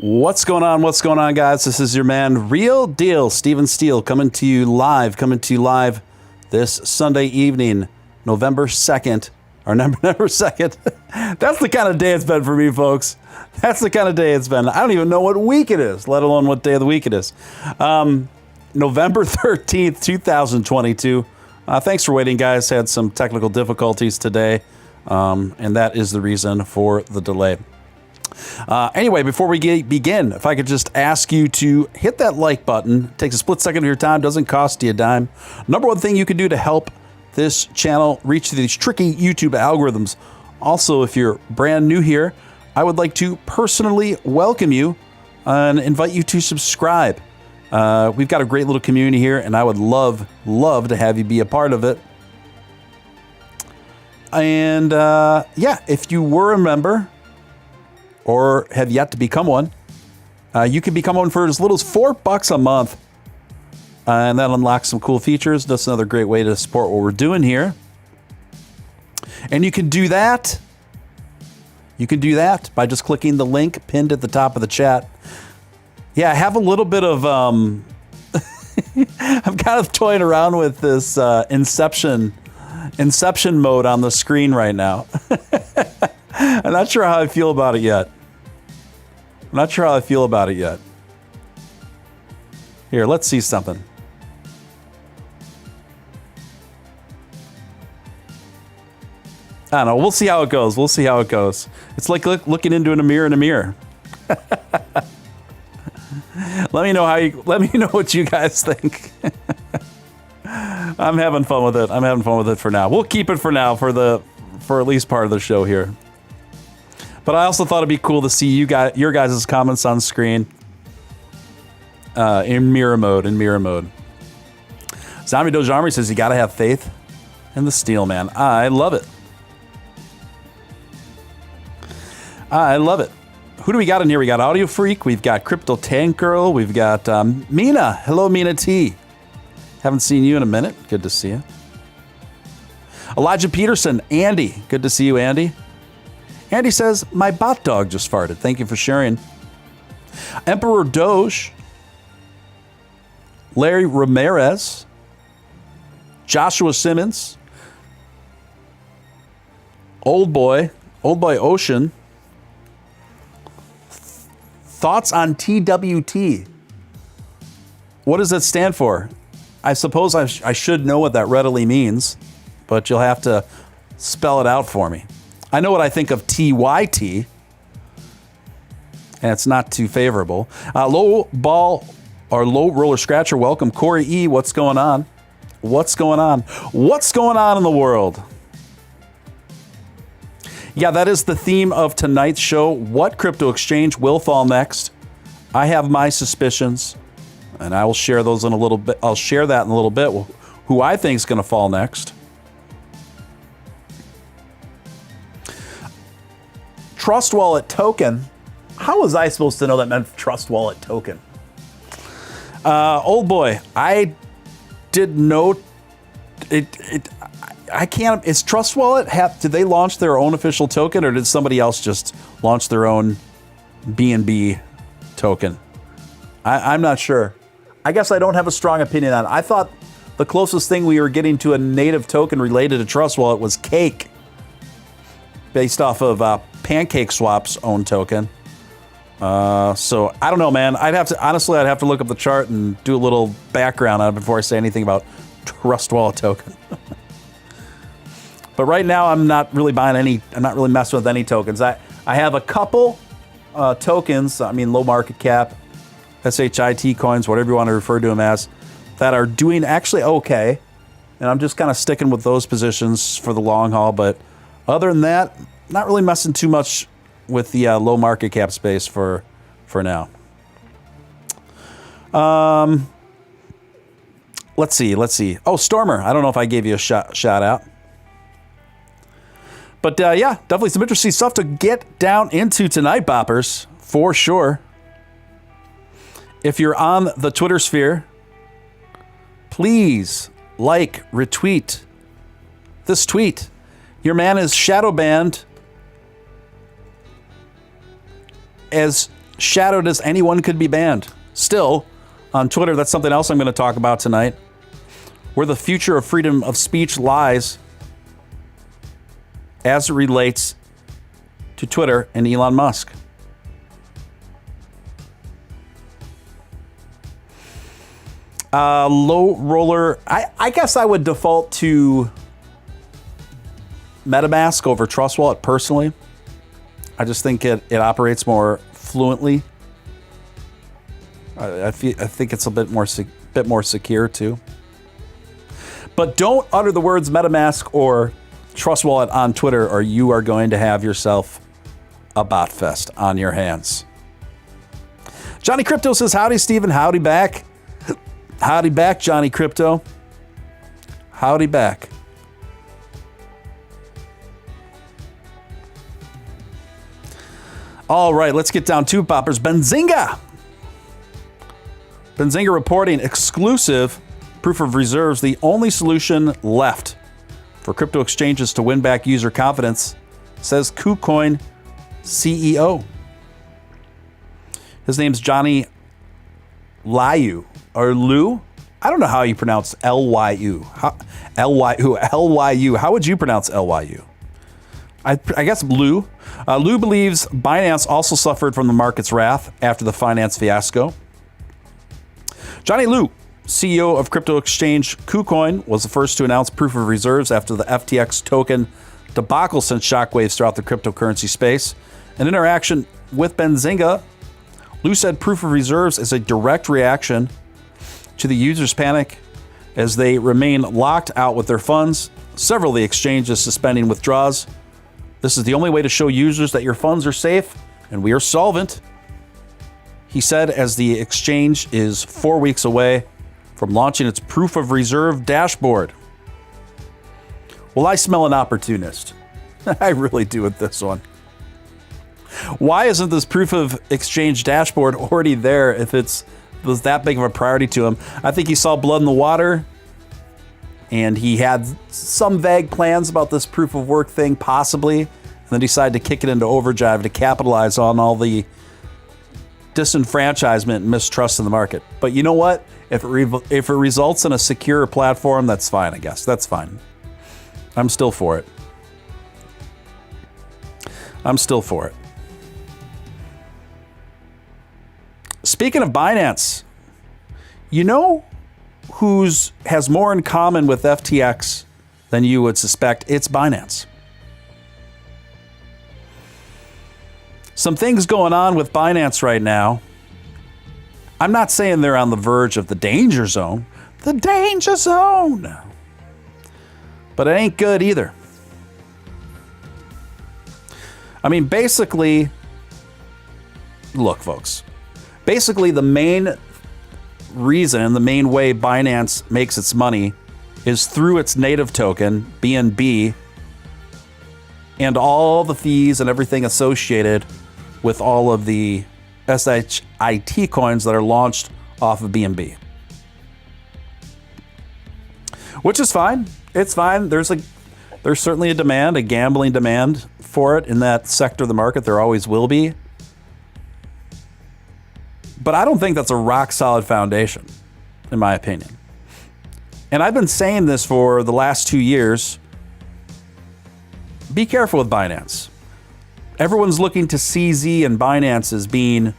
What's going on? What's going on, guys? This is your man, Real Deal, Steele, coming to you live this Sunday evening, November 2nd, or November 2nd. That's the kind of day it's been for me, folks. That's the kind of day it's been. I don't even know what week it is, let alone what day of the week it is. November 13th, 2022. Thanks for waiting, guys. Had some technical difficulties today, and that is the reason for the delay. Anyway, before we begin, if I could just ask you to hit that like button. It takes a split second of your time, doesn't cost you a dime. Number one thing you can do to help this channel reach these tricky YouTube algorithms. Also, if you're brand new here, I would like to personally welcome you and invite you to subscribe. We've got a great little community here, and I would love to have you be a part of it. And yeah, if you were a member or have yet to become one, you can become one for as little as $4 a month. And that unlocks some cool features. That's another great way to support what we're doing here. And you can do that. You can do that by just clicking the link pinned at the top of the chat. Yeah, I have a little bit of, I'm kind of toying around with this Inception mode on the screen right now. I'm not sure how I feel about it yet. Here, let's see something. I don't know. We'll see how it goes. It's like looking into a mirror in a mirror. Let me know what you guys think. I'm having fun with it for now. We'll keep it for now for at least part of the show here. But I also thought it'd be cool to see your guys' comments on screen in mirror mode. Zombie Doge Armory says you gotta have faith in the Steele, man. I love it. Who do we got in here? We got Audio Freak. We've got Crypto Tank Girl. We've got Mina. Hello, Mina T. Haven't seen you in a minute. Good to see you. Elijah Peterson. Andy. Good to see you, Andy. Andy says, my bot dog just farted. Thank you for sharing. Emperor Doge. Larry Ramirez. Joshua Simmons. Old Boy Ocean. Thoughts on TWT? What does that stand for? I suppose I should know what that readily means, but you'll have to spell it out for me. I know what I think of TYT, and it's not too favorable. Low roller scratcher, welcome. Corey E, what's going on? What's going on in the world? Yeah, that is the theme of tonight's show. What crypto exchange will fall next? I have my suspicions, and I will share those in a little bit. I'll share that in a little bit, who I think is going to fall next. Trust Wallet token. How was I supposed to know that meant Trust Wallet token? Old boy, I did know it. I can't. Is Trust Wallet did they launch their own official token, or did somebody else just launch their own BNB token? I'm not sure. I guess I don't have a strong opinion on it. I thought the closest thing we were getting to a native token related to Trust Wallet was Cake, based off of PancakeSwap's own token. So I don't know, man. I'd have to look up the chart and do a little background on it before I say anything about Trust Wallet token. But right now, I'm not really messing with any tokens. I have a couple tokens, low market cap, SHIT coins, whatever you want to refer to them as, that are doing actually okay. And I'm just kind of sticking with those positions for the long haul. But other than that, not really messing too much with the low market cap space for now. Let's see. Oh, Stormer. I don't know if I gave you a shout out. But yeah, definitely some interesting stuff to get down into tonight, boppers, for sure. If you're on the Twitter sphere, please like, retweet this tweet. Your man is shadow banned as shadowed as anyone could be banned. Still, on Twitter, that's something else I'm going to talk about tonight, where the future of freedom of speech lies as it relates to Twitter and Elon Musk. Low roller, I guess I would default to MetaMask over Trust Wallet personally. I just think it operates more fluently. I think it's a bit more secure too. But don't utter the words MetaMask or Trust Wallet on Twitter, or you are going to have yourself a bot fest on your hands. Johnny Crypto says, howdy, Steven. Howdy back. Howdy back, Johnny Crypto. Howdy back. All right, let's get down to poppers. Benzinga reporting exclusive proof of reserves, the only solution left for crypto exchanges to win back user confidence, says KuCoin CEO. His name's Johnny Liu, or Liu. I don't know how you pronounce L-Y-U. L-Y-U. How would you pronounce L-Y-U? I guess Liu. Liu believes Binance also suffered from the market's wrath after the finance fiasco. Johnny Liu, CEO of crypto exchange KuCoin, was the first to announce proof of reserves after the FTX token debacle sent shockwaves throughout the cryptocurrency space. In interaction with Benzinga, Liu said proof of reserves is a direct reaction to the users' panic as they remain locked out with their funds. Several of the exchanges suspending withdrawals. This is the only way to show users that your funds are safe and we are solvent, he said, as the exchange is 4 weeks away from launching its proof of reserve dashboard. Well, I smell an opportunist. I really do with this one. Why isn't this proof of exchange dashboard already there if it was that big of a priority to him? I think he saw blood in the water and he had some vague plans about this proof of work thing, possibly, and then decided to kick it into overdrive to capitalize on all the disenfranchisement and mistrust in the market. But you know what? If it results in a secure platform, that's fine, I guess. That's fine. I'm still for it. Speaking of Binance, you know has more in common with FTX than you would suspect? It's Binance. Some things going on with Binance right now. I'm not saying they're on the verge of the danger zone. The danger zone. But it ain't good either. I mean, basically, look, folks. Basically, the main reason, the main way Binance makes its money is through its native token, BNB, and all the fees and everything associated with all of the SHIT coins that are launched off of BNB. Which is fine. It's fine. There's certainly a demand, a gambling demand for it in that sector of the market. There always will be. But I don't think that's a rock solid foundation, in my opinion. And I've been saying this for the last 2 years. Be careful with Binance. Everyone's looking to CZ and Binance as being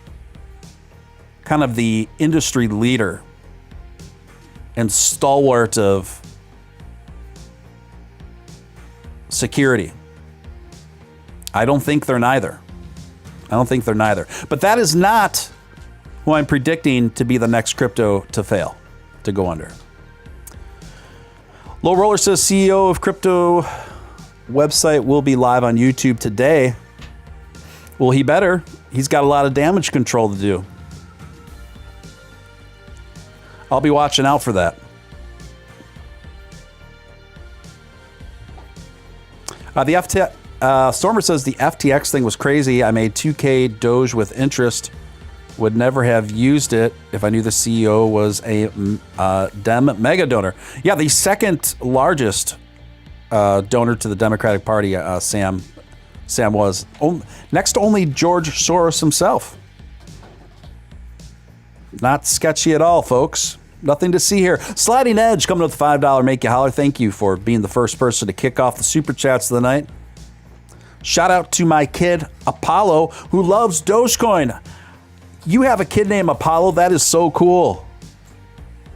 kind of the industry leader and stalwart of security. I don't think they're neither. But that is not who I'm predicting to be the next crypto to fail, to go under. Low Roller says CEO of crypto website will be live on YouTube today. Well, he better. He's got a lot of damage control to do. I'll be watching out for that. Stormer says the FTX thing was crazy. I made 2K Doge with interest. Would never have used it if I knew the CEO was a Dem mega donor. Yeah, the second largest donor to the Democratic Party, Sam was. Next to only George Soros himself. Not sketchy at all, folks. Nothing to see here. Sliding Edge coming with $5 Make You Holler. Thank you for being the first person to kick off the Super Chats of the night. Shout out to my kid, Apollo, who loves Dogecoin. You have a kid named Apollo? That is so cool.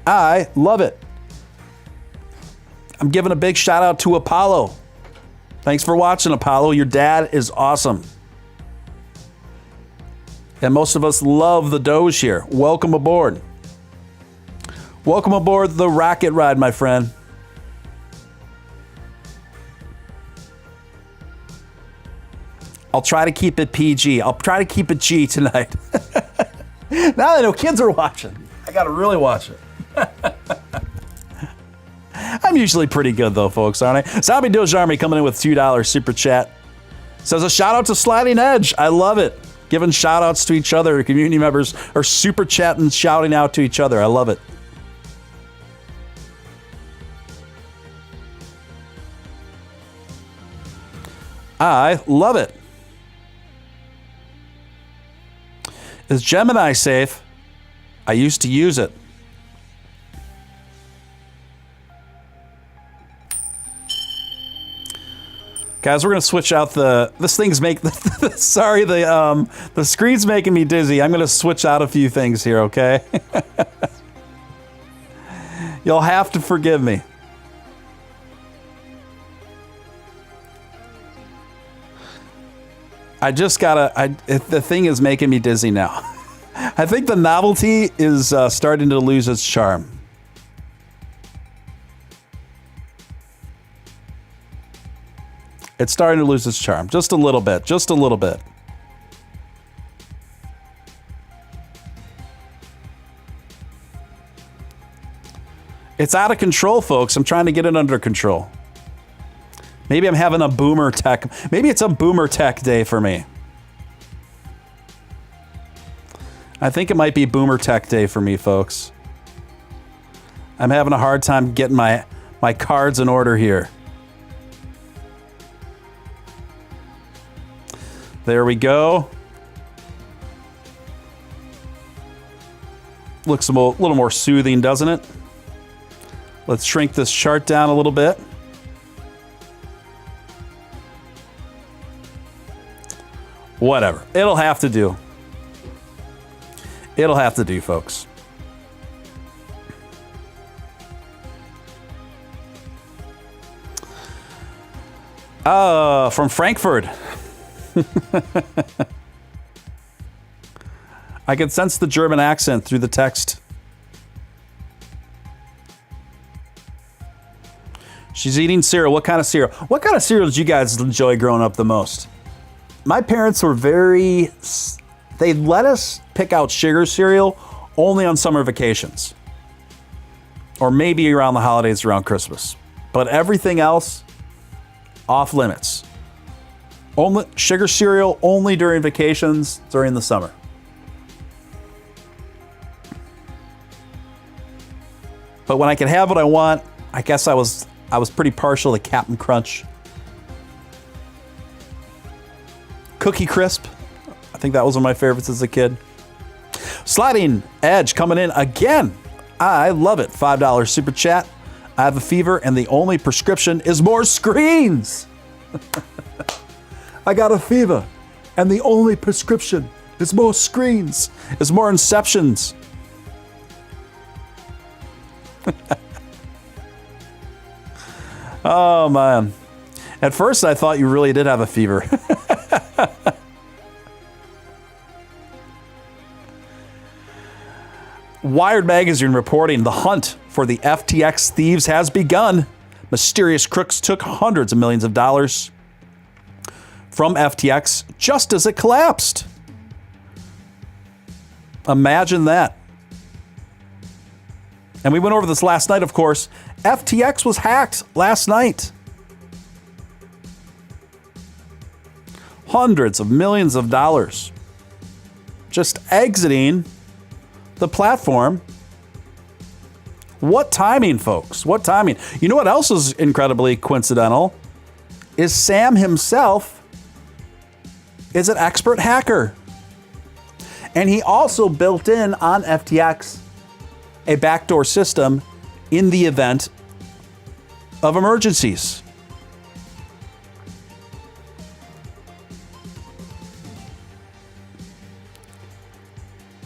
I love it. I'm giving a big shout out to Apollo. Thanks for watching, Apollo. Your dad is awesome. And most of us love the Doge here. Welcome aboard. Welcome aboard the rocket ride, my friend. I'll try to keep it PG. I'll try to keep it G tonight. Now that I know kids are watching, I gotta really watch it. I'm usually pretty good though, folks, aren't I? Zombie Doge Army coming in with $2 super chat. Says a shout out to Sliding Edge. I love it. Giving shout outs to each other. Community members are super chatting, shouting out to each other. I love it. I love it. Is Gemini safe? I used to use it. Guys, we're gonna switch out this thing's sorry, the screen's making me dizzy. I'm gonna switch out a few things here, okay? You'll have to forgive me. The thing is making me dizzy now. I think the novelty is starting to lose its charm. It's starting to lose its charm. Just a little bit. Just a little bit. It's out of control, folks. I'm trying to get it under control. Maybe I'm having a boomer tech. Maybe it's a boomer tech day for me. I think it might be boomer tech day for me, folks. I'm having a hard time getting my cards in order here. There we go. Looks a little more soothing, doesn't it? Let's shrink this chart down a little bit. Whatever. It'll have to do. It'll have to do, folks. From Frankfurt. I can sense the German accent through the text. She's eating cereal. What kind of cereal? What kind of cereal did you guys enjoy growing up the most? My parents were they let us pick out sugar cereal only on summer vacations. Or maybe around the holidays, around Christmas. But everything else, off limits. Only sugar cereal only during vacations during the summer. But when I could have what I want, I guess I was pretty partial to Captain Crunch. Cookie Crisp. I think that was one of my favorites as a kid. Sliding Edge coming in again. I love it. $5 super chat. I have a fever and the only prescription is more screens. I got a fever and the only prescription is more screens, is more inceptions. Oh man. At first I thought you really did have a fever. Wired Magazine reporting the hunt for the FTX thieves has begun. Mysterious crooks took hundreds of millions of dollars from FTX just as it collapsed. Imagine that. And we went over this last night, of course. FTX was hacked last night. Hundreds of millions of dollars just exiting the platform. What timing, folks? What timing? You know what else is incredibly coincidental? Is Sam himself is an expert hacker. And he also built in on FTX a backdoor system in the event of emergencies.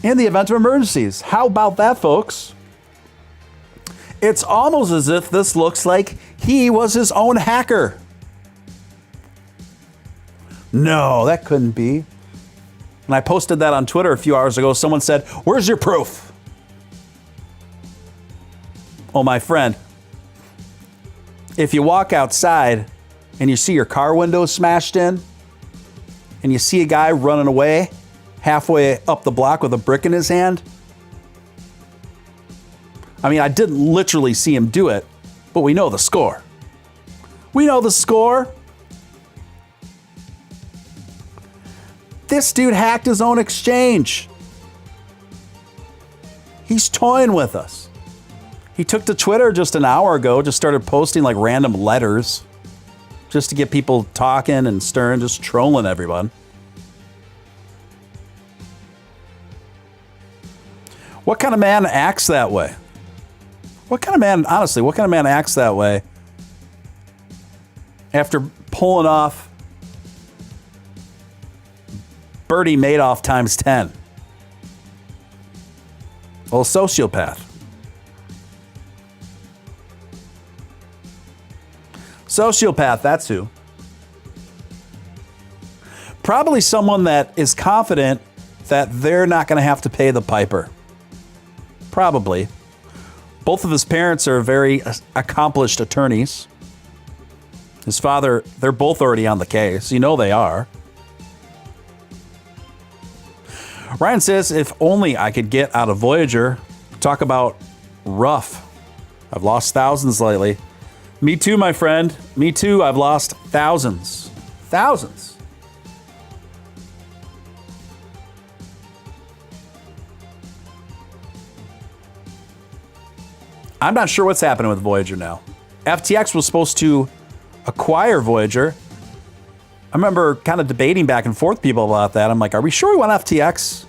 In the event of emergencies. How about that, folks? It's almost as if this looks like he was his own hacker. No, that couldn't be. And I posted that on Twitter a few hours ago. Someone said, "Where's your proof?" Oh, my friend, if you walk outside and you see your car window smashed in and you see a guy running away halfway up the block with a brick in his hand, I mean, I didn't literally see him do it, but we know the score. We know the score. This dude hacked his own exchange. He's toying with us. He took to Twitter just an hour ago, just started posting like random letters just to get people talking and stirring, just trolling everyone. What kind of man acts that way? What kind of man, honestly, what kind of man acts that way after pulling off Bernie Madoff times 10? Well, sociopath. Sociopath, that's who. Probably someone that is confident that they're not going to have to pay the piper. Probably. Both of his parents are very accomplished attorneys. His father, they're both already on the case. You know they are. Ryan says, if only I could get out of Voyager. Talk about rough. I've lost thousands lately. Me too, my friend. Me too. I've lost thousands. Thousands. I'm not sure what's happening with Voyager now. FTX was supposed to acquire Voyager. I remember kind of debating back and forth with people about that. I'm like, are we sure we want FTX?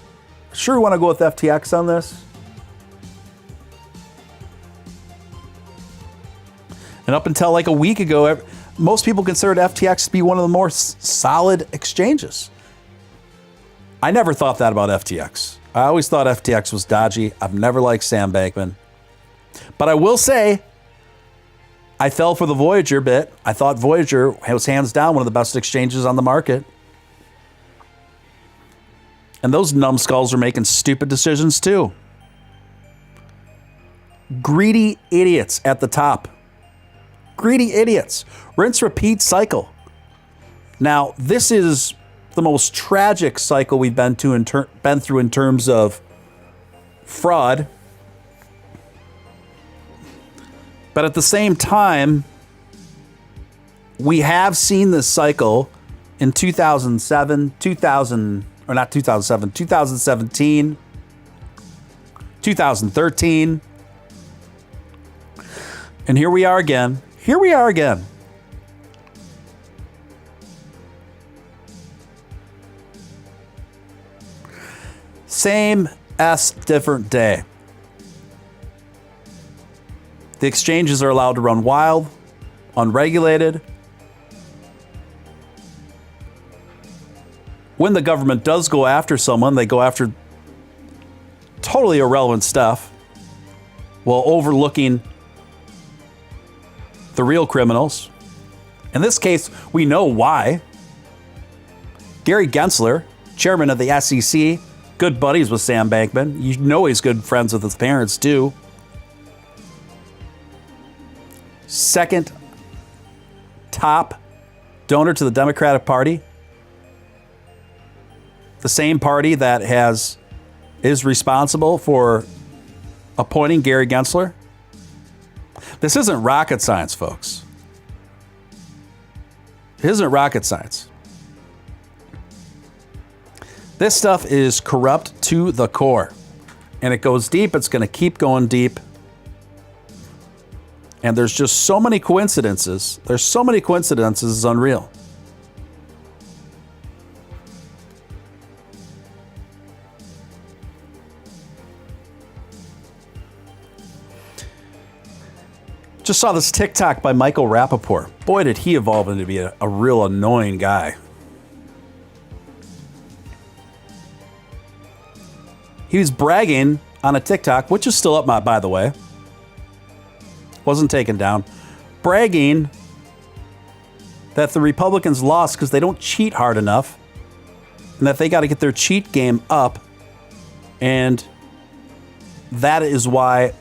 Sure we want to go with FTX on this? And up until like a week ago, most people considered FTX to be one of the more solid exchanges. I never thought that about FTX. I always thought FTX was dodgy. I've never liked Sam Bankman. But I will say, I fell for the Voyager bit. I thought Voyager was hands down one of the best exchanges on the market. And those numbskulls are making stupid decisions too. Greedy idiots at the top. Greedy idiots. Rinse, repeat cycle. Now, this is the most tragic cycle we've been through in terms of fraud. But at the same time, we have seen this cycle in 2017, 2013. And here we are again. Here we are again. Same S, different day. The exchanges are allowed to run wild, unregulated. When the government does go after someone, they go after totally irrelevant stuff while overlooking the real criminals. In this case, we know why. Gary Gensler, chairman of the SEC, good buddies with Sam Bankman. You know he's good friends with his parents too. Second top donor to the Democratic Party. The same party that is responsible for appointing Gary Gensler. This isn't rocket science, folks. It isn't rocket science. This stuff is corrupt to the core. And it goes deep. It's going to keep going deep. And there's just so many coincidences. There's so many coincidences, it's unreal. Just saw this TikTok by Michael Rappaport. Boy, did he evolve into be a real annoying guy. He was bragging on a TikTok, which is still up, by the way. Wasn't taken down. Bragging that the Republicans lost because they don't cheat hard enough and that they got to get their cheat game up. And that is why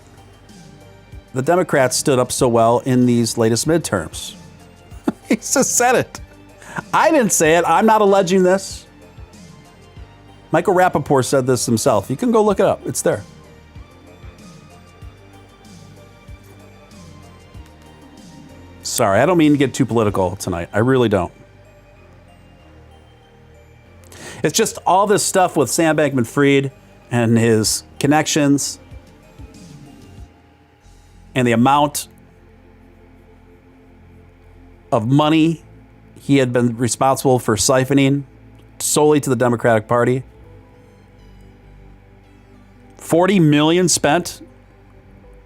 the Democrats stood up so well in these latest midterms. He just said it. I didn't say it. I'm not alleging this. Michael Rappaport said this himself. You can go look it up. It's there. Sorry, I don't mean to get too political tonight. I really don't. It's just all this stuff with Sam Bankman-Fried and his connections and the amount of money he had been responsible for siphoning solely to the Democratic Party. 40 million spent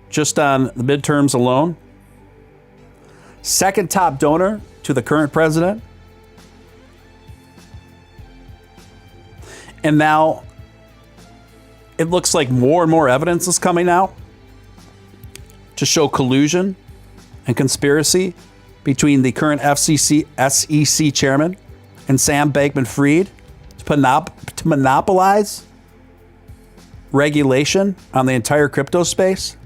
just on the midterms alone. Second top donor to the current president. And now it looks like more and more evidence is coming out to show collusion and conspiracy between the current SEC chairman and Sam Bankman-Fried to monopolize regulation on the entire crypto space.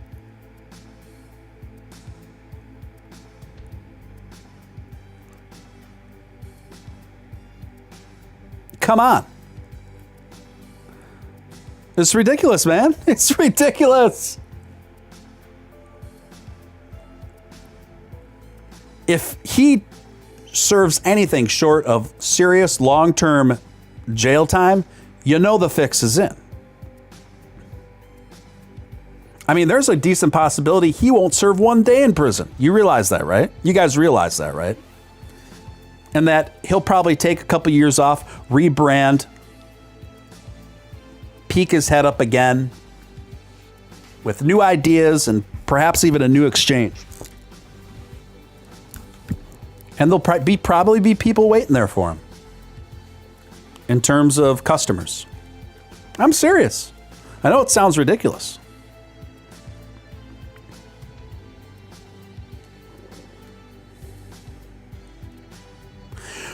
Come on. It's ridiculous, man. It's ridiculous. If he serves anything short of serious long-term jail time, you know the fix is in. I mean, there's a decent possibility he won't serve 1 day in prison. You realize that, right? You guys realize that, right? And that he'll probably take a couple years off, rebrand, peek his head up again with new ideas and perhaps even a new exchange. And there'll probably be people waiting there for him in terms of customers. I'm serious. I know it sounds ridiculous.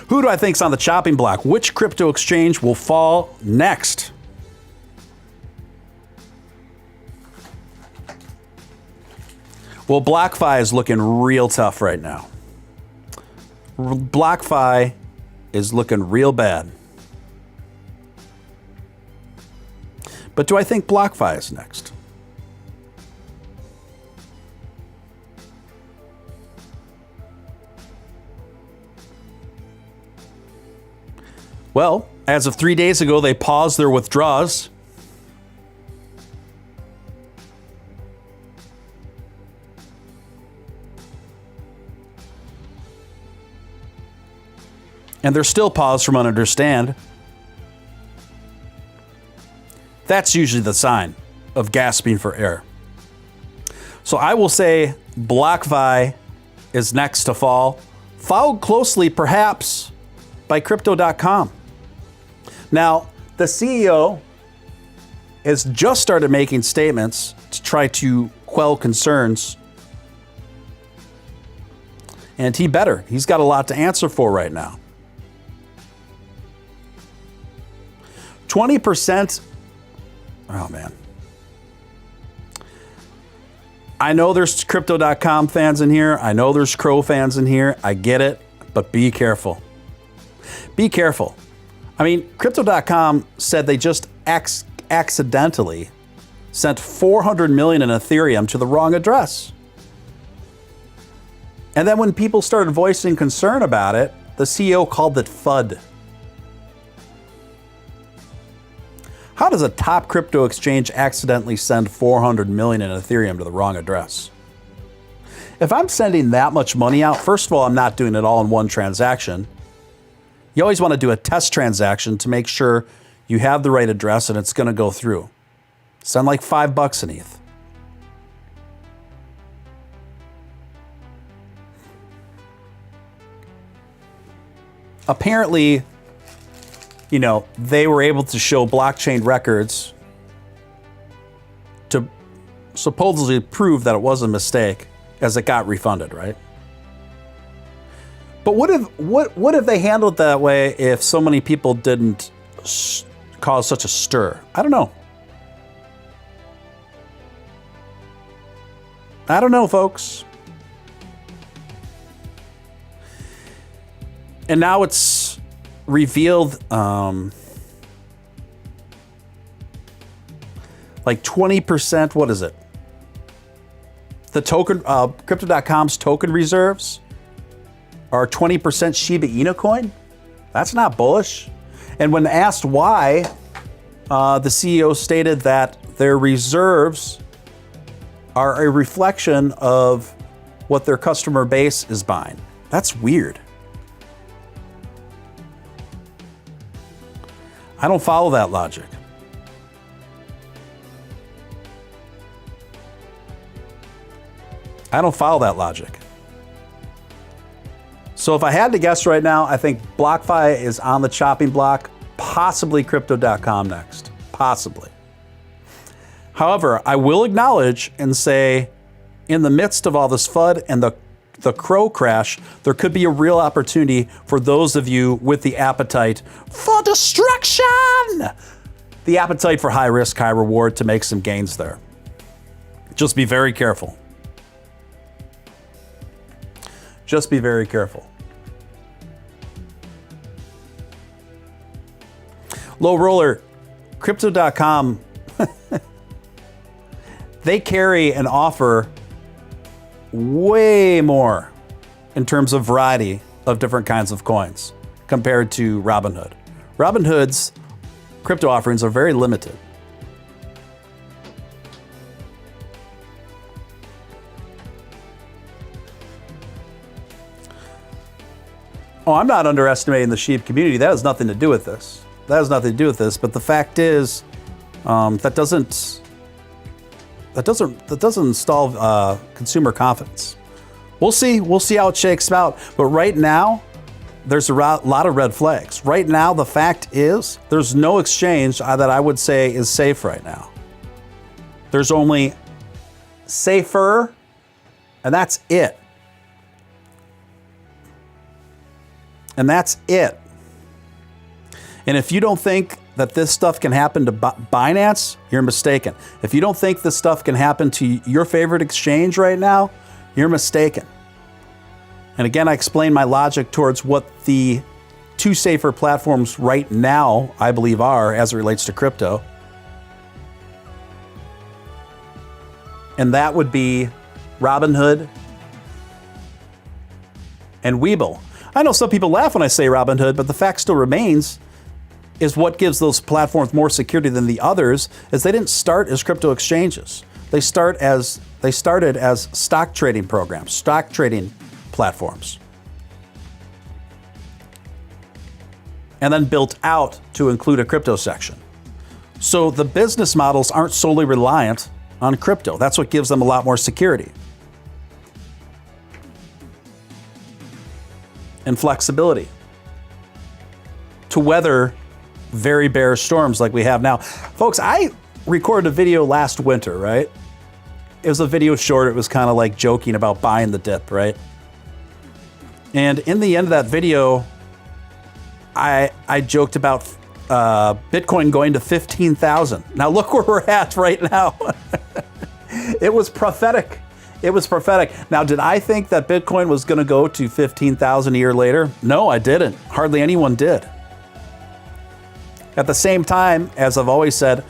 Who do I think's on the chopping block? Which crypto exchange will fall next? Well, BlockFi is looking real tough right now. BlockFi is looking real bad. But do I think BlockFi is next? Well, as of 3 days ago, they paused their withdrawals. And they're still paused from understand. That's usually the sign of gasping for air. So I will say BlockFi is next to fall, followed closely perhaps by Crypto.com. Now, the CEO has just started making statements to try to quell concerns. And he better. He's got a lot to answer for right now. 20%. Oh, man. I know there's Crypto.com fans in here. I know there's Crow fans in here. I get it. But be careful. Be careful. I mean, Crypto.com said they just accidentally sent 400 million in Ethereum to the wrong address. And then when people started voicing concern about it, the CEO called it FUD. How does a top crypto exchange accidentally send 400 million in Ethereum to the wrong address? If I'm sending that much money out, first of all, I'm not doing it all in one transaction. You always want to do a test transaction to make sure you have the right address and it's going to go through. Send like $5 in ETH. apparently, you know, they were able to show blockchain records to supposedly prove that it was a mistake as it got refunded, right? But what if they handled it that way if so many people didn't cause such a stir? I don't know. I don't know, folks. And now it's revealed like 20%, what is it? The token, Crypto.com's token reserves are 20% Shiba Inu coin. That's not bullish. And when asked why, the CEO stated that their reserves are a reflection of what their customer base is buying. That's weird. I don't follow that logic. I don't follow that logic. So if I had to guess right now, I think BlockFi is on the chopping block, possibly Crypto.com next. Possibly. However, I will acknowledge and say, in the midst of all this FUD and the crow crash, there could be a real opportunity for those of you with the appetite for destruction, the appetite for high risk, high reward to make some gains there. Just be very careful. Just be very careful. Low roller, Crypto.com, they carry and offer way more in terms of variety of different kinds of coins compared to Robinhood. Robinhood's crypto offerings are very limited. Oh, I'm not underestimating the sheep community. That has nothing to do with this. That has nothing to do with this. But the fact is, that doesn't install consumer confidence. We'll see how it shakes out. But right now, there's a lot of red flags. Right now, the fact is, there's no exchange that I would say is safe right now. There's only safer, and that's it. And that's it. And if you don't think that this stuff can happen to Binance, you're mistaken. If you don't think this stuff can happen to your favorite exchange right now, you're mistaken. And again, I explained my logic towards what the two safer platforms right now, I believe, are as it relates to crypto. And that would be Robinhood and WEBULL. I know some people laugh when I say Robinhood, but the fact still remains is what gives those platforms more security than the others is they didn't start as crypto exchanges. They started as stock trading programs, stock trading platforms. And then built out to include a crypto section. So the business models aren't solely reliant on crypto. That's what gives them a lot more security and flexibility to weather very bearish storms like we have now. Folks, I recorded a video last winter, right? It was a video short. It was kind of like joking about buying the dip, right? And in the end of that video, I joked about Bitcoin going to 15,000. Now look where we're at right now. It was prophetic. It was prophetic. Now, did I think that Bitcoin was going to go to 15,000 a year later? No, I didn't. Hardly anyone did. At the same time, as I've always said,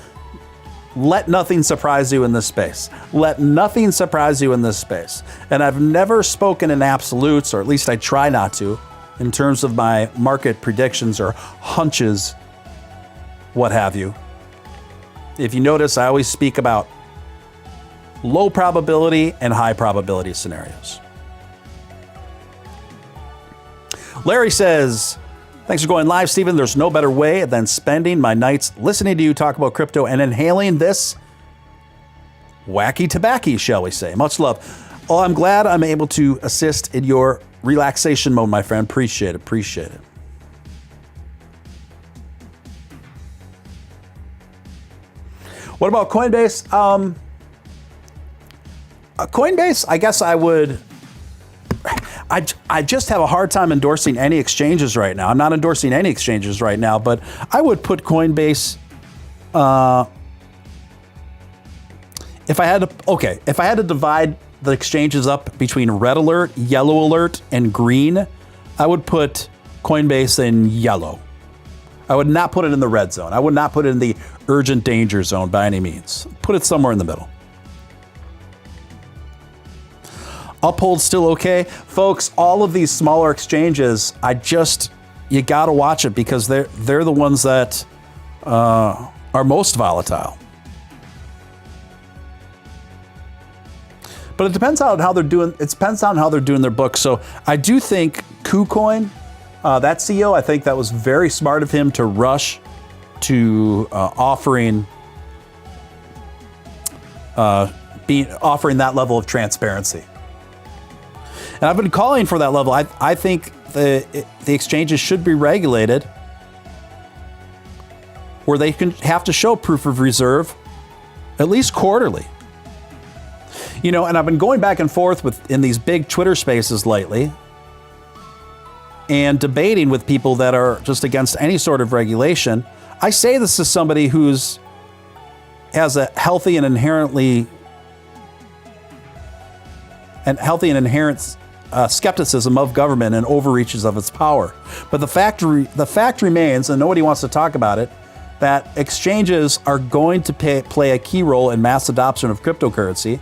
let nothing surprise you in this space. Let nothing surprise you in this space. And I've never spoken in absolutes, or at least I try not to, in terms of my market predictions or hunches, what have you. If you notice, I always speak about low probability and high probability scenarios. Larry says, thanks for going live, Stephen. There's no better way than spending my nights listening to you talk about crypto and inhaling this wacky tobacco, shall we say. Much love. Oh, I'm glad I'm able to assist in your relaxation mode, my friend. Appreciate it. Appreciate it. What about Coinbase? Coinbase, I guess I would. I just have a hard time endorsing any exchanges right now. I'm not endorsing any exchanges right now, but I would put Coinbase. If I had to divide the exchanges up between red alert, yellow alert, and green, I would put Coinbase in yellow. I would not put it in the red zone. I would not put it in the urgent danger zone by any means. Put it somewhere in the middle. Uphold still okay. Folks, all of these smaller exchanges, you got to watch it because they're the ones that are most volatile. But it depends on how they're doing. It depends on how they're doing their books. So I do think KuCoin, that CEO, I think that was very smart of him to rush to offering that level of transparency. And I've been calling for that level. I think the exchanges should be regulated where they can have to show proof of reserve at least quarterly. And I've been going back and forth in these big Twitter spaces lately and debating with people that are just against any sort of regulation. I say this as somebody has a healthy and inherent skepticism of government and overreaches of its power. But the fact remains, and nobody wants to talk about it, that exchanges are going to play a key role in mass adoption of cryptocurrency.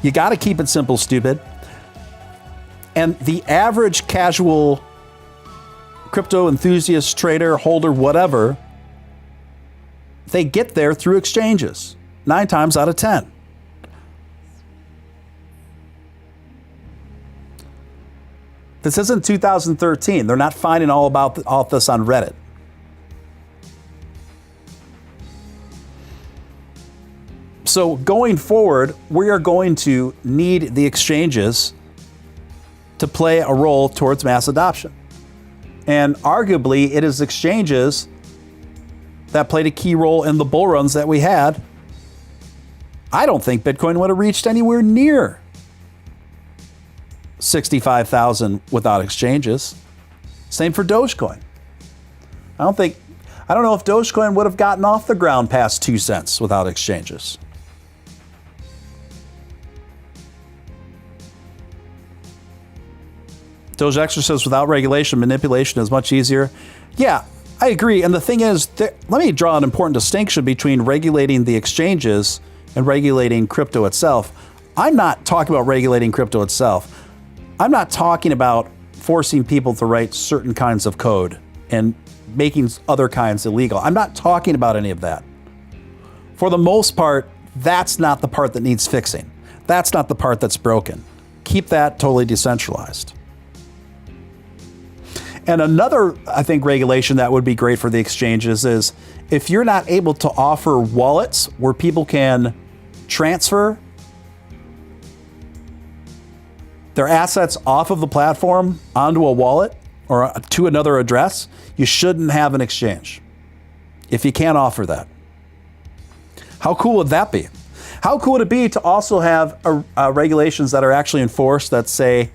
You got to keep it simple, stupid. And the average casual crypto enthusiast, trader, holder, whatever, they get there through exchanges 9 times out of 10. This isn't 2013. They're not finding all this on Reddit. So going forward, we are going to need the exchanges to play a role towards mass adoption. And arguably, it is exchanges that played a key role in the bull runs that we had. I don't think Bitcoin would have reached anywhere near 65,000 without exchanges. Same for Dogecoin. I don't know if Dogecoin would have gotten off the ground past 2 cents without exchanges. Doge Extra says without regulation, manipulation is much easier. Yeah, I agree. And the thing is, let me draw an important distinction between regulating the exchanges and regulating crypto itself. I'm not talking about regulating crypto itself. I'm not talking about forcing people to write certain kinds of code and making other kinds illegal. I'm not talking about any of that. For the most part, that's not the part that needs fixing. That's not the part that's broken. Keep that totally decentralized. And another, I think, regulation that would be great for the exchanges is if you're not able to offer wallets where people can transfer their assets off of the platform onto a wallet or to another address, you shouldn't have an exchange if you can't offer that. How cool would that be? How cool would it be to also have regulations that are actually enforced that say,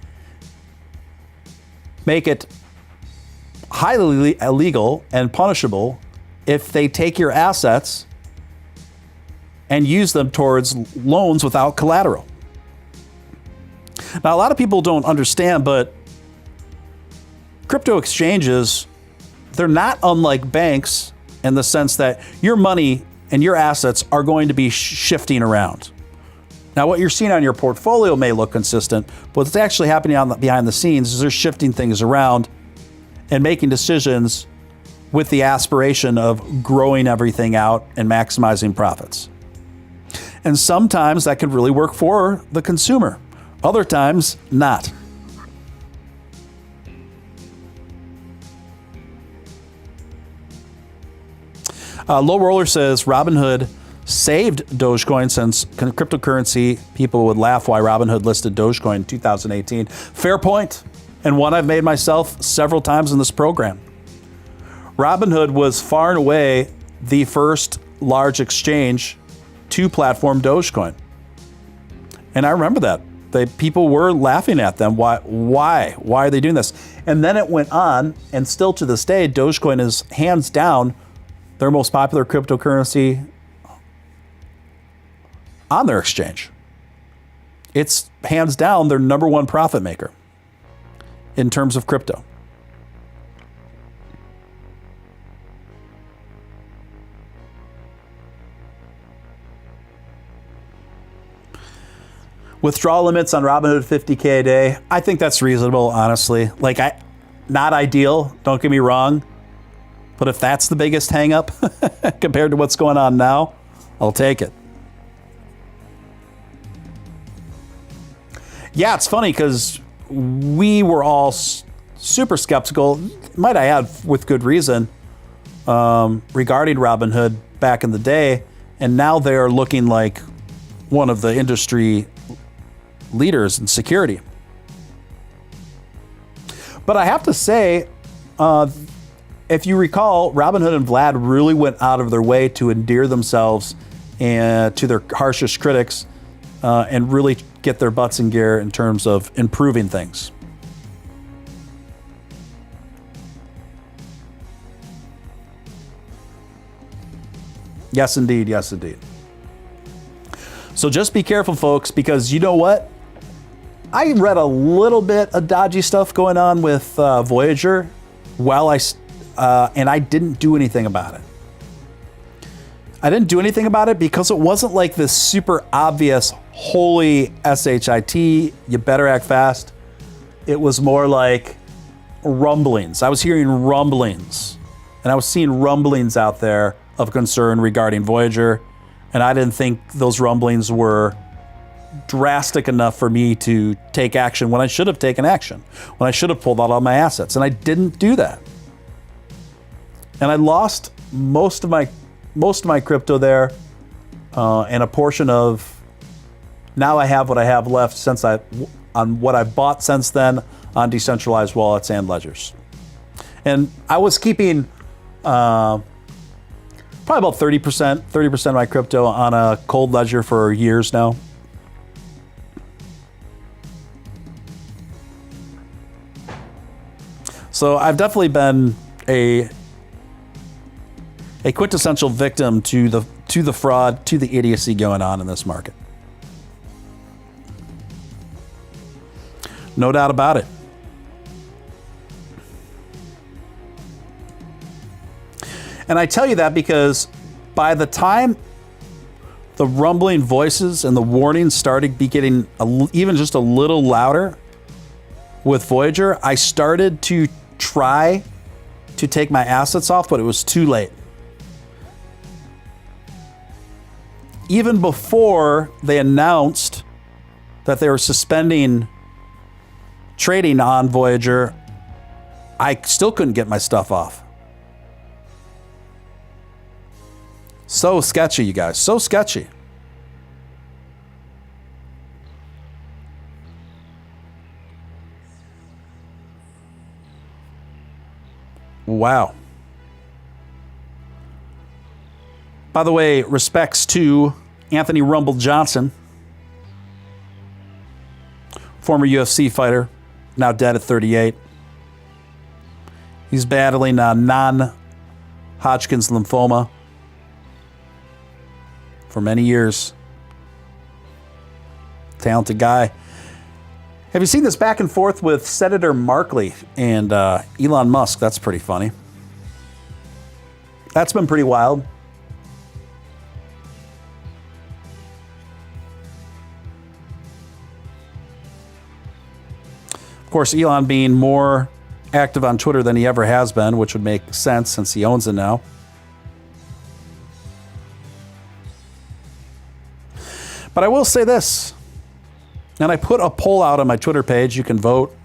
make it highly illegal and punishable if they take your assets and use them towards loans without collateral. Now, a lot of people don't understand, but crypto exchanges, they're not unlike banks in the sense that your money and your assets are going to be shifting around. Now, what you're seeing on your portfolio may look consistent, but what's actually happening behind the scenes is they're shifting things around and making decisions with the aspiration of growing everything out and maximizing profits. And sometimes that can really work for the consumer. Other times, not. Low Roller says Robinhood saved Dogecoin since cryptocurrency people would laugh why Robinhood listed Dogecoin in 2018. Fair point, and one I've made myself several times in this program. Robinhood was far and away the first large exchange to platform Dogecoin. And I remember that. People were laughing at them. Why are they doing this? And then it went on, and still to this day, Dogecoin is hands down their most popular cryptocurrency on their exchange. It's hands down their number one profit maker in terms of crypto. Withdrawal limits on Robinhood 50K a day. I think that's reasonable, honestly. Like, not ideal, don't get me wrong. But if that's the biggest hang up compared to what's going on now, I'll take it. Yeah, it's funny because we were all super skeptical, might I add, with good reason, regarding Robinhood back in the day. And now they're looking like one of the industry leaders in security. But I have to say, if you recall, Robinhood and Vlad really went out of their way to endear themselves and to their harshest critics and really get their butts in gear in terms of improving things. Yes, indeed. Yes, indeed. So just be careful, folks, because you know what? I read a little bit of dodgy stuff going on with Voyager and I didn't do anything about it. I didn't do anything about it because it wasn't like this super obvious, holy shit, you better act fast. It was more like rumblings. I was hearing rumblings, and I was seeing rumblings out there of concern regarding Voyager, and I didn't think those rumblings were drastic enough for me to take action when I should have taken action, when I should have pulled out all my assets, and I didn't do that. And I lost most of my crypto there, and a portion of, now I have what I have left on what I've bought since then on decentralized wallets and ledgers. And I was keeping probably about 30% of my crypto on a cold ledger for years now. So I've definitely been a quintessential victim to the fraud, to the idiocy going on in this market. No doubt about it. And I tell you that because by the time the rumbling voices and the warnings started getting even just a little louder with Voyager, I started to try to take my assets off, but it was too late. Even before they announced that they were suspending trading on Voyager, I still couldn't get my stuff off. So sketchy, you guys. So sketchy. Wow. By the way, respects to Anthony Rumble Johnson, former UFC fighter, now dead at 38. He's battling non-Hodgkin's lymphoma for many years. Talented guy. Have you seen this back and forth with Senator Markley and Elon Musk? That's pretty funny. That's been pretty wild. Of course, Elon being more active on Twitter than he ever has been, which would make sense since he owns it now. But I will say this, and I put a poll out on my Twitter page. You can vote.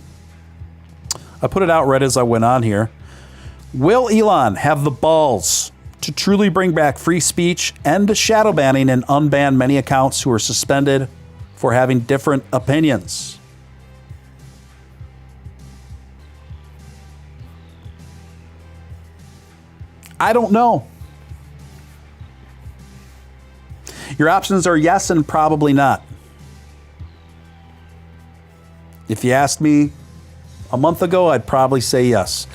I put it out right as I went on here. Will Elon have the balls to truly bring back free speech, end shadow banning, and unban many accounts who are suspended for having different opinions? I don't know. Your options are yes and probably not. If you asked me a month ago, I'd probably say yes.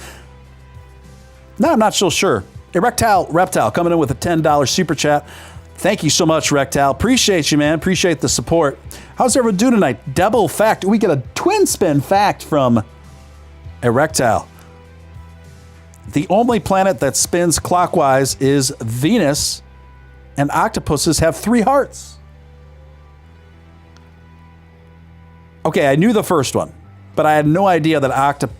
No, I'm not so sure. Hey, Reptile coming in with a $10 super chat. Thank you so much, Rectile. Appreciate you, man. Appreciate the support. How's everyone doing tonight? Double fact. We get a twin spin fact from Erectile. The only planet that spins clockwise is Venus, and octopuses have 3 hearts. Okay, I knew the first one, but I had no idea that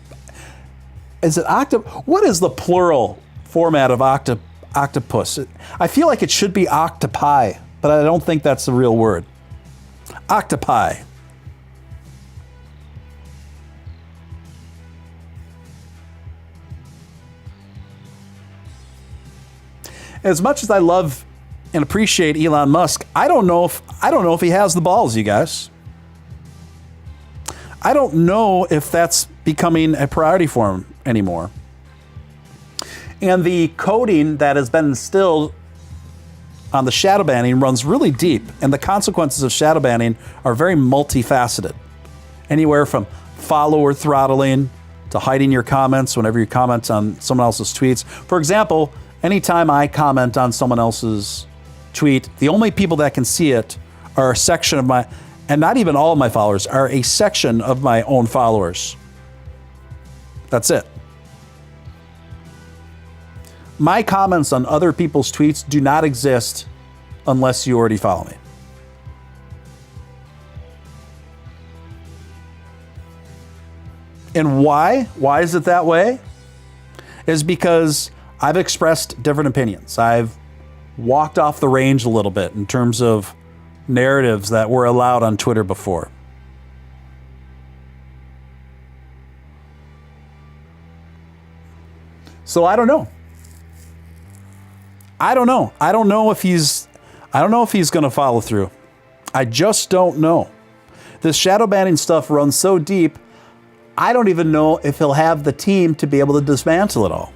what is the plural format of octopus? I feel like it should be octopi, but I don't think that's the real word. Octopi. As much as I love and appreciate Elon Musk, I don't know if he has the balls, you guys. I don't know if that's becoming a priority for him anymore. And the coding that has been instilled on the shadow banning runs really deep, and the consequences of shadow banning are very multifaceted. Anywhere from follower throttling to hiding your comments whenever you comment on someone else's tweets. For example, anytime I comment on someone else's tweet, the only people that can see it are a section of my, and not even all of my followers, are a section of my own followers. That's it. My comments on other people's tweets do not exist unless you already follow me. And why? Why is it that way? Is because I've expressed different opinions. I've walked off the range a little bit in terms of narratives that were allowed on Twitter before. So I don't know. I don't know if he's going to follow through. I just don't know. This shadow banning stuff runs so deep, I don't even know if he'll have the team to be able to dismantle it all.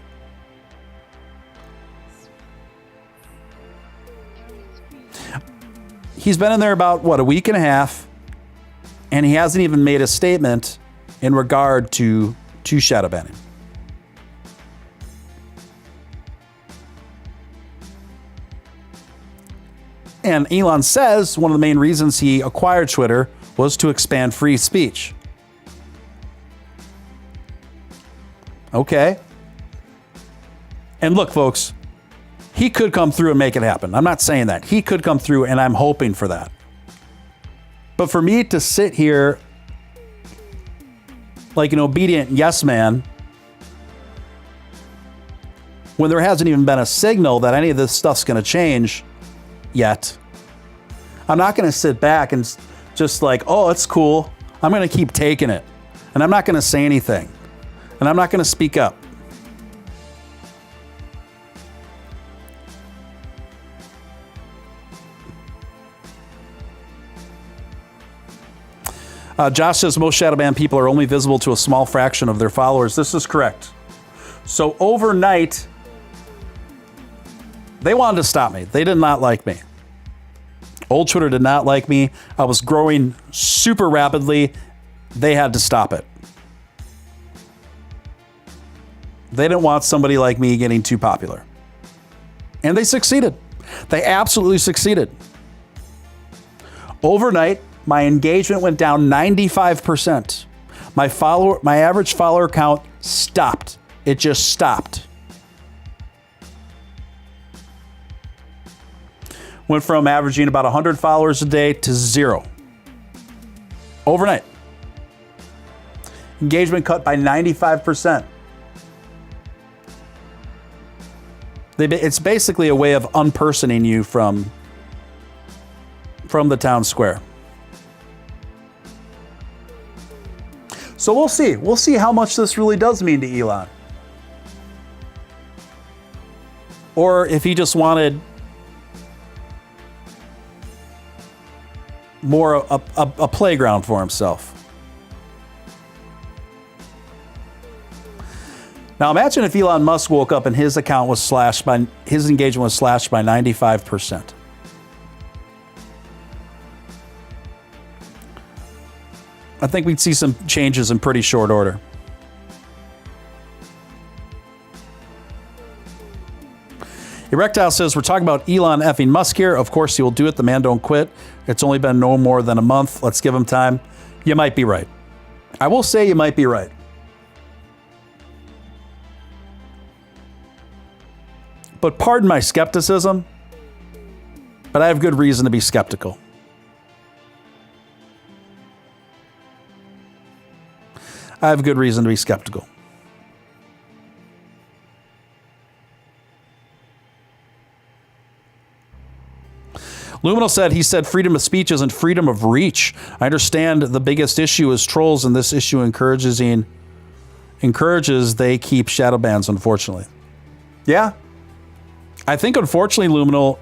He's been in there about, a week and a half, and he hasn't even made a statement in regard to shadow banning. And Elon says one of the main reasons he acquired Twitter was to expand free speech. Okay. And look, folks, he could come through and make it happen. I'm not saying that. He could come through, and I'm hoping for that. But for me to sit here like an obedient yes man when there hasn't even been a signal that any of this stuff's going to change yet, I'm not going to sit back and just like, oh, it's cool. I'm going to keep taking it. And I'm not going to say anything. And I'm not going to speak up. Josh says most shadow ban people are only visible to a small fraction of their followers. This is correct. So overnight, they wanted to stop me. They did not like me. Old Twitter did not like me. I was growing super rapidly. They had to stop it. They didn't want somebody like me getting too popular. And they succeeded. They absolutely succeeded. Overnight, my engagement went down 95%. My average follower count stopped. It just stopped. Went from averaging about 100 followers a day to 0. Overnight. Engagement cut by 95%. It's basically a way of unpersoning you from the town square. So we'll see. We'll see how much this really does mean to Elon. Or if he just wanted more a playground for himself. Now imagine if Elon Musk woke up and his engagement was slashed by 95%. I think we'd see some changes in pretty short order. Erectile says, we're talking about Elon effing Musk here. Of course he will do it. The man don't quit. It's only been no more than a month. Let's give him time. You might be right. I will say you might be right. But pardon my skepticism, but I have good reason to be skeptical. I have good reason to be skeptical. Luminal said, he said freedom of speech isn't freedom of reach. I understand the biggest issue is trolls, and this issue encourages they keep shadow bans, unfortunately. Yeah. I think, unfortunately, Luminal,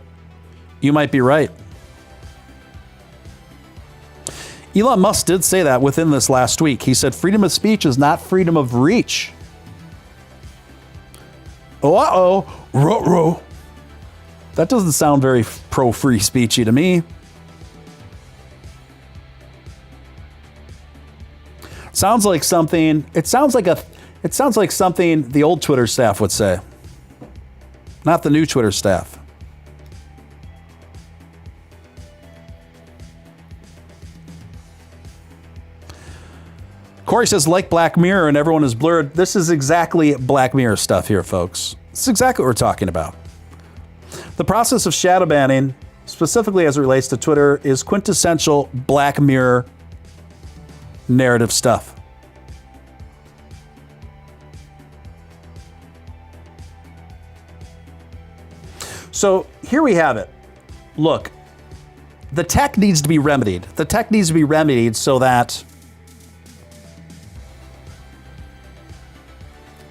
you might be right. Elon Musk did say that within this last week. He said freedom of speech is not freedom of reach. Uh-oh. Ruh-roh. That doesn't sound very pro-free speechy to me. Sounds like something, it sounds like something the old Twitter staff would say. Not the new Twitter staff. Corey says, like Black Mirror and everyone is blurred. This is exactly Black Mirror stuff here, folks. This is exactly what we're talking about. The process of shadow banning, specifically as it relates to Twitter, is quintessential Black Mirror narrative stuff. So here we have it. Look, the tech needs to be remedied. The tech needs to be remedied so that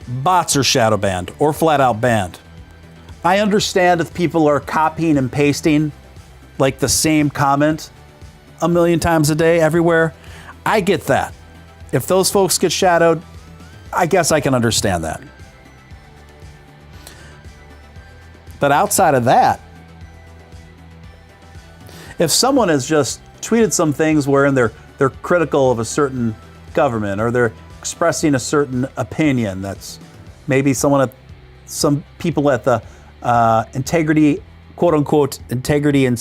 bots are shadow banned or flat out banned. I understand if people are copying and pasting like the same comment a million times a day everywhere. I get that. If those folks get shadowed, I guess I can understand that. But outside of that, if someone has just tweeted some things wherein they're critical of a certain government or they're expressing a certain opinion that's maybe some people at the integrity, quote unquote, integrity and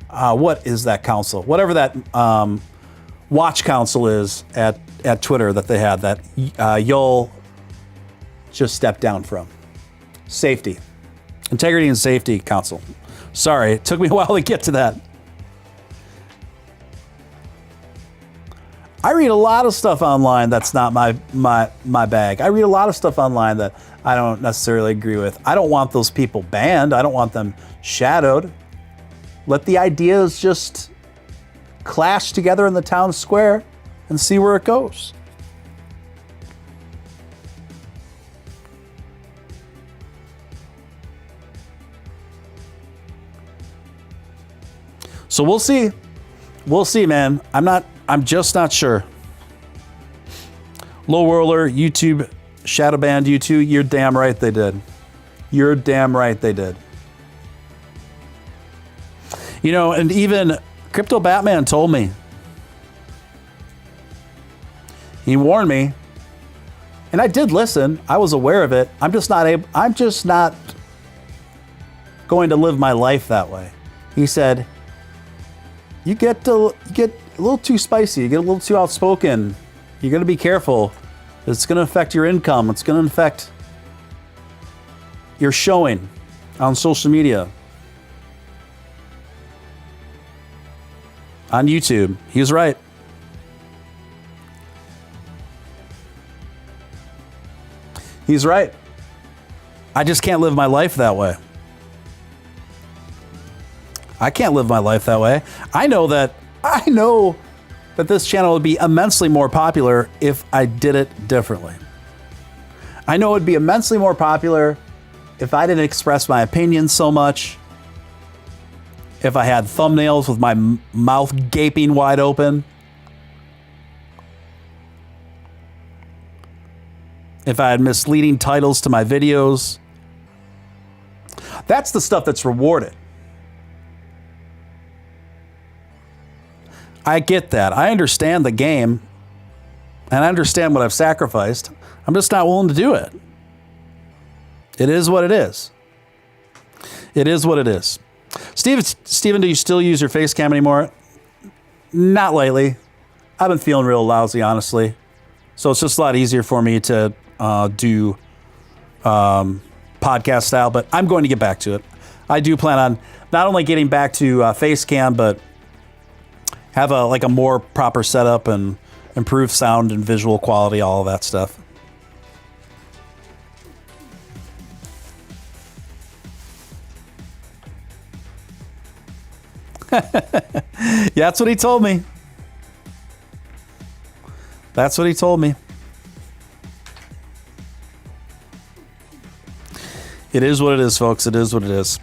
what is that council? Whatever that watch council is at Twitter that they had that Yoel just stepped down from. Safety. Integrity and Safety Council. Sorry, it took me a while to get to that. I read a lot of stuff online that's not my bag. I read a lot of stuff online that I don't necessarily agree with. I don't want those people banned. I don't want them shadowed. Let the ideas just clash together in the town square and see where it goes. So we'll see. We'll see, man. I'm just not sure. Low Whirler, YouTube, shadow banned you too. You're damn right they did. You're damn right they did. You know, and even Crypto Batman told me. He warned me. And I did listen. I was aware of it. I'm just not going to live my life that way. He said, you get a little too spicy, you get a little too outspoken. You got to be careful. It's going to affect your income. It's going to affect your showing on social media. On YouTube. He was right. He's right. I just can't live my life that way. I can't live my life that way. I know that this channel would be immensely more popular if I did it differently. I know it would be immensely more popular if I didn't express my opinions so much, if I had thumbnails with my mouth gaping wide open, if I had misleading titles to my videos. That's the stuff that's rewarded. I get that. I understand the game, and I understand what I've sacrificed. I'm just not willing to do it. It is what it is. It is what it is. Steven, do you still use your face cam anymore? Not lately. I've been feeling real lousy, honestly. So it's just a lot easier for me to do podcast style, but I'm going to get back to it. I do plan on not only getting back to face cam, but have a more proper setup and improved sound and visual quality, all of that stuff. Yeah, that's what he told me. That's what he told me. It is what it is, folks. It is what it is.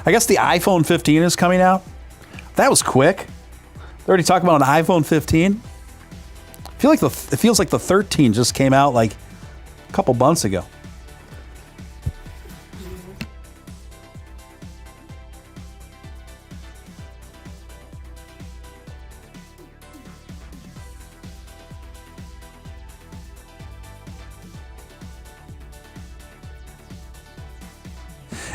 I guess the iPhone 15 is coming out. That was quick. They're already talking about an iPhone 15. It feels like the 13 just came out like a couple months ago.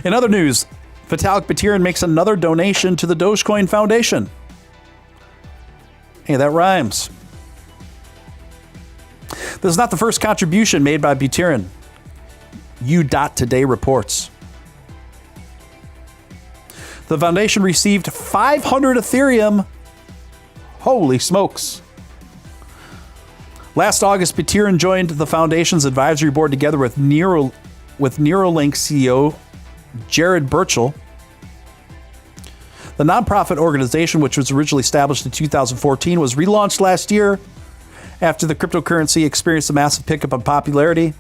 In other news, Vitalik Buterin makes another donation to the Dogecoin Foundation. Hey, that rhymes. This is not the first contribution made by Buterin. U.Today reports. The foundation received 500 Ethereum. Holy smokes. Last August, Buterin joined the foundation's advisory board together with Neuralink CEO Jared Birchall. The nonprofit organization, which was originally established in 2014, was relaunched last year after the cryptocurrency experienced a massive pickup in popularity.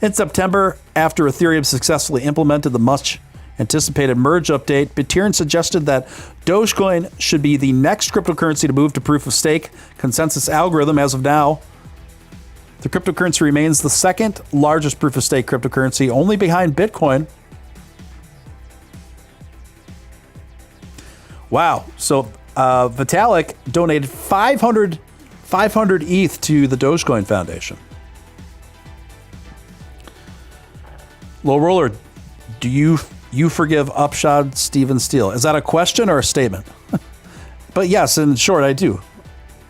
In September, after Ethereum successfully implemented the much-anticipated merge update, Buterin suggested that Dogecoin should be the next cryptocurrency to move to proof-of-stake consensus algorithm. As of now, the cryptocurrency remains the second largest proof-of-stake cryptocurrency, only behind Bitcoin. Wow. So Vitalik donated 500 ETH to the Dogecoin Foundation. Low Roller, do you forgive Upshot Steven Steele? Is that a question or a statement? But yes, in short, I do.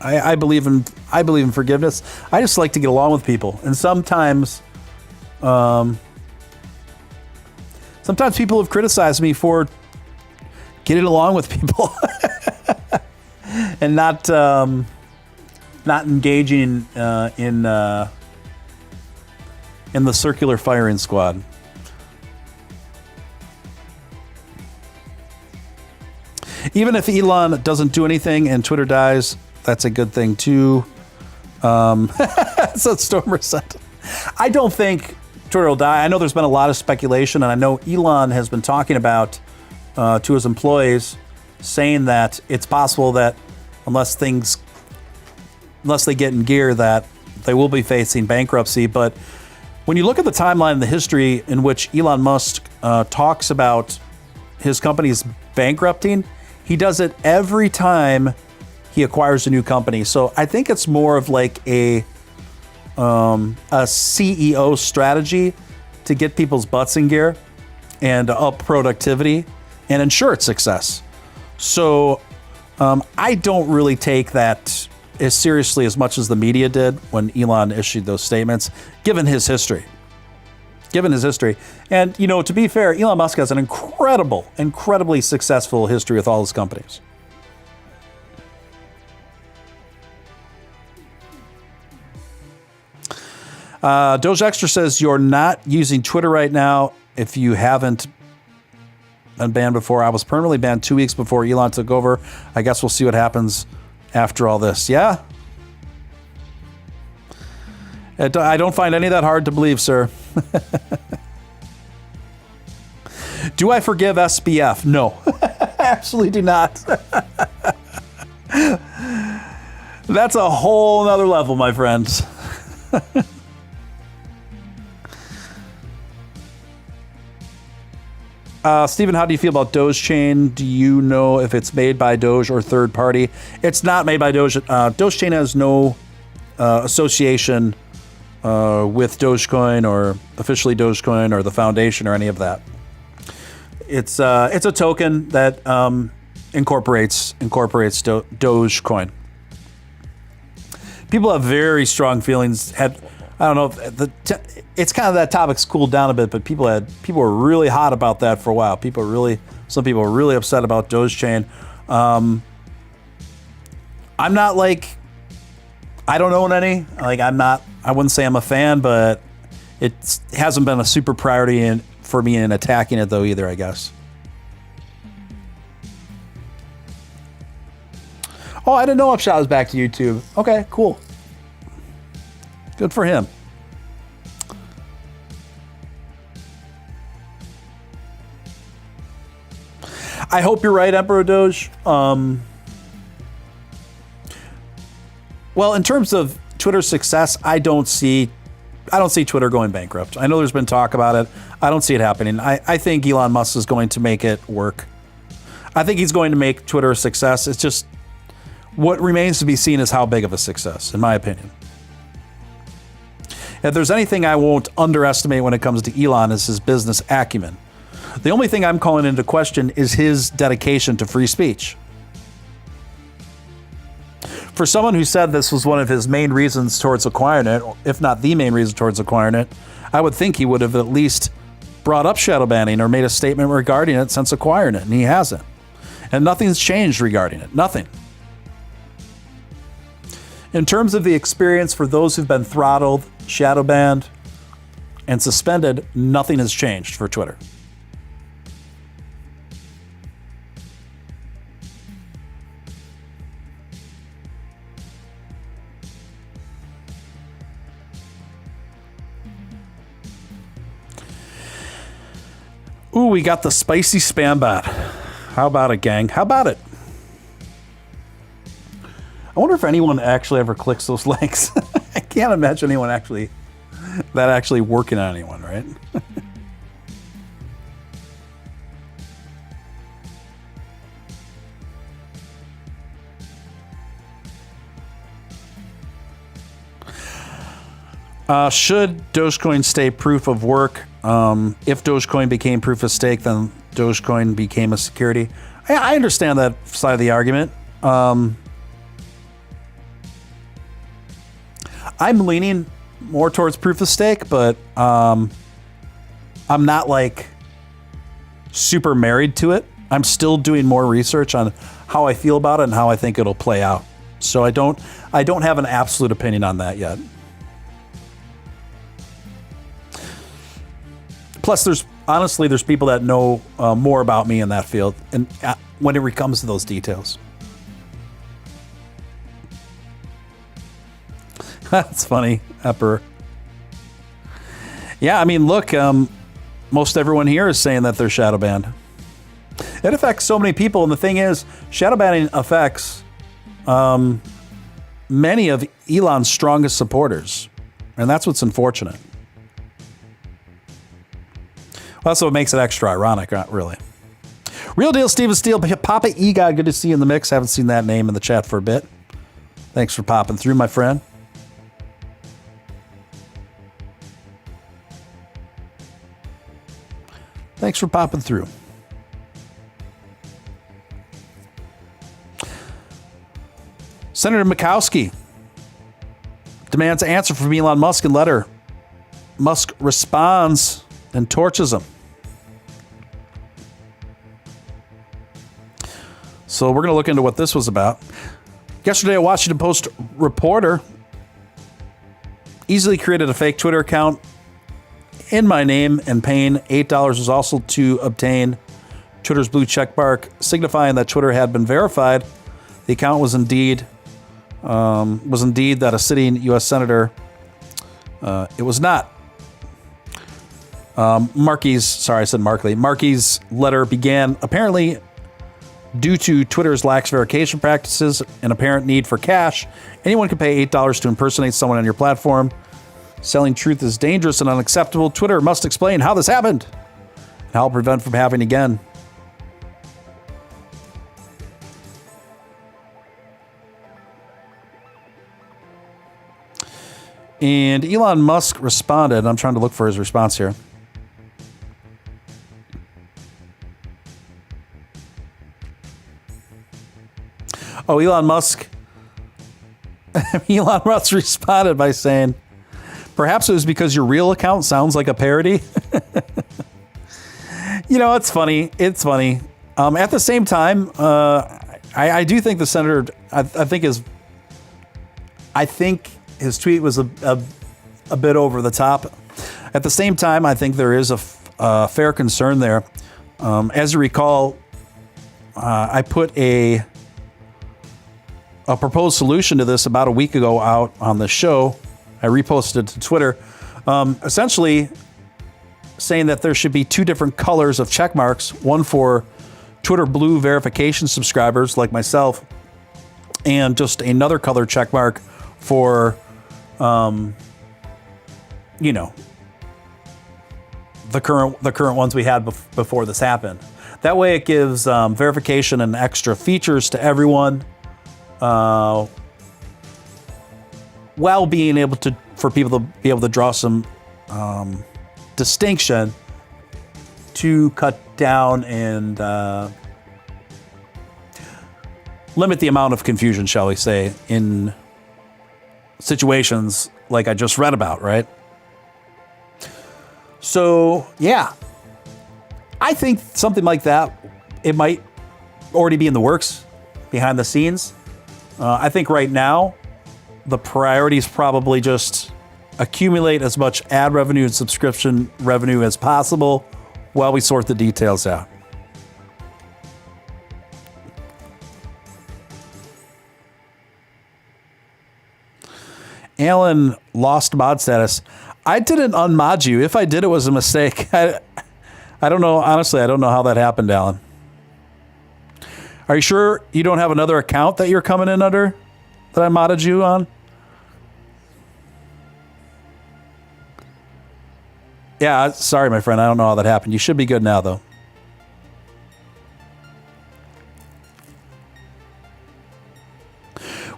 I believe in forgiveness. I just like to get along with people, and sometimes people have criticized me for getting along with people and not engaging in the circular firing squad. Even if Elon doesn't do anything and Twitter dies, that's a good thing too. That's what Stormer said. I don't think Twitter will die. I know there's been a lot of speculation, and I know Elon has been talking about to his employees, saying that it's possible that unless they get in gear, that they will be facing bankruptcy. But when you look at the timeline and the history in which Elon Musk talks about his companies bankrupting, he does it every time he acquires a new company. So I think it's more of like a CEO strategy to get people's butts in gear and up productivity and ensure its success. So I don't really take that as seriously as much as the media did when Elon issued those statements, given his history. And, to be fair, Elon Musk has an incredibly successful history with all his companies. Doge Extra says, you're not using Twitter right now if you haven't been banned before. I was permanently banned 2 weeks before Elon took over. I guess we'll see what happens after all this. Yeah? I don't find any of that hard to believe, sir. Do I forgive SBF? No. I absolutely do not. That's a whole nother level, my friends. Stephen, how do you feel about Doge Chain? Do you know if it's made by Doge or third party? It's not made by Doge. Doge Chain has no association with Dogecoin or officially Dogecoin or the foundation or any of that. It's a token that incorporates Dogecoin. People have very strong feelings. I don't know if it's kind of that topic's cooled down a bit, but people were really hot about that for a while. Some people were really upset about Dogechain. I'm not like, I don't own any. Like I wouldn't say I'm a fan, but it hasn't been a super priority for me in attacking it though either, I guess. Oh, I didn't know Upshot was back to YouTube. Okay, cool. Good for him. I hope you're right, Emperor Doge. Well, in terms of Twitter's success, I don't see Twitter going bankrupt. I know there's been talk about it. I don't see it happening. I think Elon Musk is going to make it work. I think he's going to make Twitter a success. It's just what remains to be seen is how big of a success, in my opinion. If there's anything I won't underestimate when it comes to Elon is his business acumen. The only thing I'm calling into question is his dedication to free speech. For someone who said this was one of his main reasons towards acquiring it, if not the main reason towards acquiring it, I would think he would have at least brought up shadow banning or made a statement regarding it since acquiring it, and he hasn't. And nothing's changed regarding it. Nothing. In terms of the experience for those who've been throttled, shadow banned, and suspended, nothing has changed for Twitter. Ooh, we got the spicy spam bot. How about it, gang? How about it? I wonder if anyone actually ever clicks those links. I can't imagine anyone actually working on anyone, right? Should Dogecoin stay proof of work? If Dogecoin became proof of stake, then Dogecoin became a security. I understand that side of the argument. I'm leaning more towards proof of stake, but I'm not like super married to it. I'm still doing more research on how I feel about it and how I think it'll play out. So I don't have an absolute opinion on that yet. Plus, there's people that know more about me in that field, and when it comes to those details. That's funny, Emperor. Yeah, I mean, look, most everyone here is saying that they're shadow banned. It affects so many people, and the thing is, shadow banning affects many of Elon's strongest supporters, and that's what's unfortunate. Well, that's what makes it extra ironic, not really. Real Deal, Steven Steele, Papa Egod, good to see you in the mix. Haven't seen that name in the chat for a bit. Thanks for popping through, my friend. Thanks for popping through. Senator Murkowski demands an answer from Elon Musk in letter. Musk responds and torches him. So we're going to look into what this was about. Yesterday, a Washington Post reporter easily created a fake Twitter account in my name and paying $8 was also to obtain Twitter's blue check mark, signifying that Twitter had been verified. The account was indeed that a sitting U.S. senator. It was not. Markey's letter began apparently due to Twitter's lax verification practices and apparent need for cash. Anyone can pay $8 to impersonate someone on your platform. Selling truth is dangerous and unacceptable. Twitter must explain how this happened. and how to prevent from happening again. And Elon Musk responded. I'm trying to look for his response here. Oh, Elon Musk responded by saying, perhaps it was because your real account sounds like a parody. It's funny. It's funny. At the same time, I do think the senator, I think his tweet was a bit over the top. At the same time, I think there is a fair concern there. As you recall, I put a proposed solution to this about a week ago out on the show. I reposted it to Twitter, essentially saying that there should be two different colors of check marks, one for Twitter Blue verification subscribers like myself, and just another color check mark for, the current ones we had before this happened. That way it gives verification and extra features to everyone, while being able for people to be able to draw some distinction to cut down and limit the amount of confusion, shall we say, in situations like I just read about, right? So, yeah, I think something like that, it might already be in the works behind the scenes. I think right now, the priority is probably just accumulate as much ad revenue and subscription revenue as possible while we sort the details out. Alan lost mod status. I didn't unmod you. If I did, it was a mistake. I don't know. Honestly, I don't know how that happened, Alan. Are you sure you don't have another account that you're coming in under that I modded you on? Yeah, sorry, my friend. I don't know how that happened. You should be good now, though.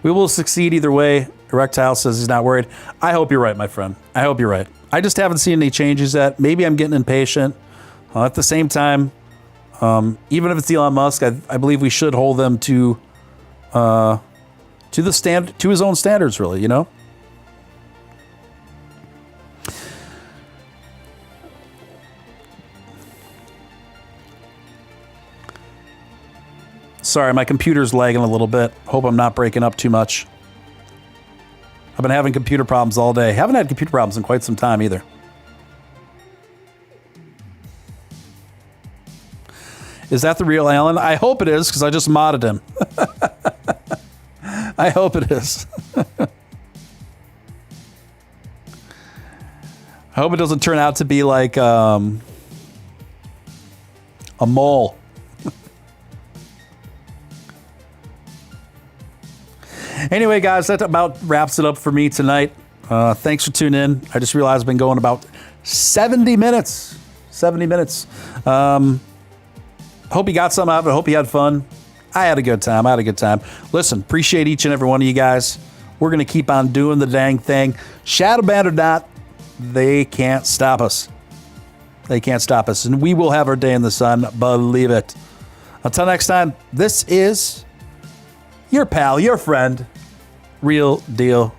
We will succeed either way. Erectile says he's not worried. I hope you're right, my friend. I hope you're right. I just haven't seen any changes yet. Maybe I'm getting impatient. At the same time, even if it's Elon Musk, I believe we should hold them to his own standards, really, you know? Sorry, my computer's lagging a little bit. Hope I'm not breaking up too much. I've been having computer problems all day. Haven't had computer problems in quite some time either. Is that the real Alan? I hope it is, because I just modded him. I hope it is. I hope it doesn't turn out to be like a mole. Anyway, guys, that about wraps it up for me tonight. Thanks for tuning in. I just realized I've been going about 70 minutes. 70 minutes. Hope you got something out of it. Hope you had fun. I had a good time. Listen, appreciate each and every one of you guys. We're going to keep on doing the dang thing. Shadow band or not, they can't stop us. They can't stop us. And we will have our day in the sun. Believe it. Until next time, this is your pal, your friend, Real Deal,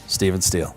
Steven Steele.